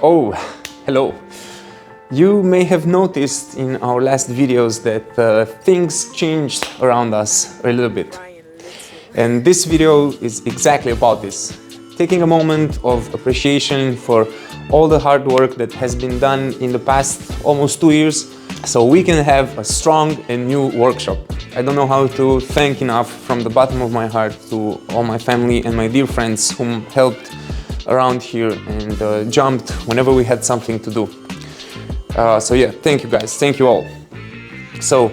Oh, hello. You may have noticed in our last videos that things changed around us a little bit. And this video is exactly about this. Taking a moment of appreciation for all the hard work that has been done in the past almost 2 years, so we can have a strong and new workshop. I don't know how to thank enough from the bottom of my heart to all my family and my dear friends whom helped around here and jumped whenever we had something to do. So yeah, thank you guys, thank you all. So,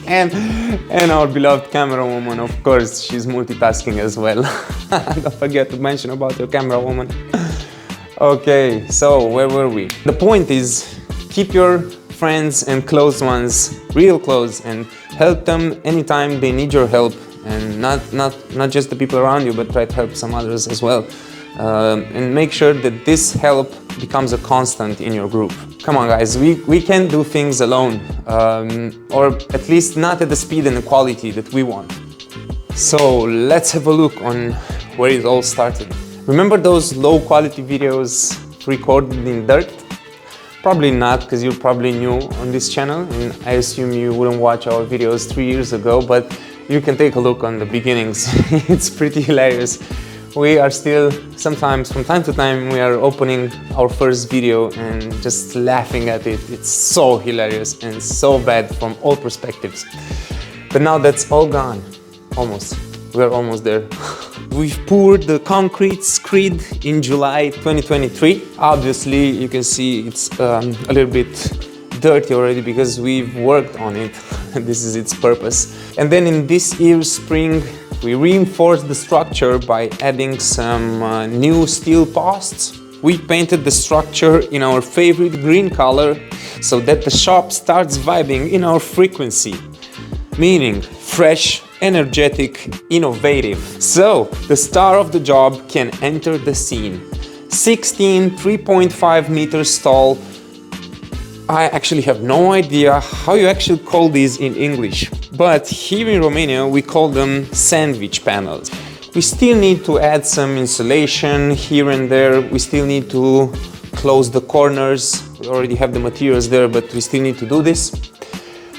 and our beloved camera woman, of course, she's multitasking as well. Don't forget to mention about your camera woman. Okay, so where were we? The point is, keep your friends and close ones real close and help them anytime they need your help, and not just the people around you, but try to help some others as well. And make sure that this help becomes a constant in your group. Come on guys, we can't do things alone, or at least not at the speed and the quality that we want. So let's have a look on where it all started. Remember those low quality videos recorded in dirt? Probably not, because you're probably new on this channel and I assume you wouldn't watch our videos 3 years ago, but you can take a look on the beginnings. It's pretty hilarious. We are still, sometimes, from time to time, we are opening our first video and just laughing at it. It's so hilarious and so bad from all perspectives. But now that's all gone. Almost. We're almost there. We've poured the concrete screed in July 2023. Obviously, you can see it's a little bit dirty already because we've worked on it. This is its purpose. And then in this year's spring, we reinforced the structure by adding some new steel posts. We painted the structure in our favorite green color so that the shop starts vibing in our frequency, meaning fresh, energetic, innovative. So the star of the job can enter the scene. 16 3.5 meters tall. I actually have no idea how you actually call these in English, but here in Romania we call them sandwich panels. We still need to add some insulation here and there. We still need to close the corners. We already have the materials there, but we still need to do this.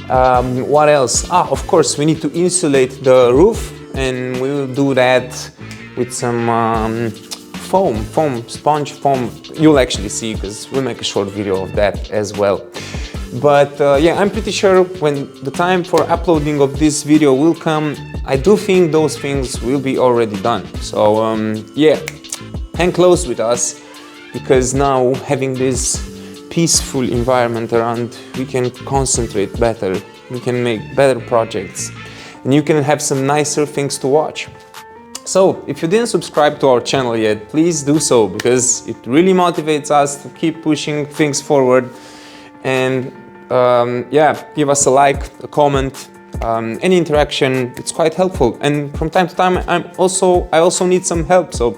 What else? Of course, we need to insulate the roof, and we will do that with some sponge foam. You'll actually see, because we'll make a short video of that as well. But yeah, I'm pretty sure when the time for uploading of this video will come, I do think those things will be already done. So yeah, hang close with us, because now having this peaceful environment around, we can concentrate better, we can make better projects, and you can have some nicer things to watch. So, if you didn't subscribe to our channel yet, please do so, because it really motivates us to keep pushing things forward. And yeah, give us a like, a comment, any interaction, it's quite helpful. And from time to time, I also need some help, so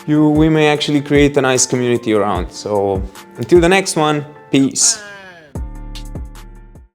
we may actually create a nice community around. So, until the next one, peace.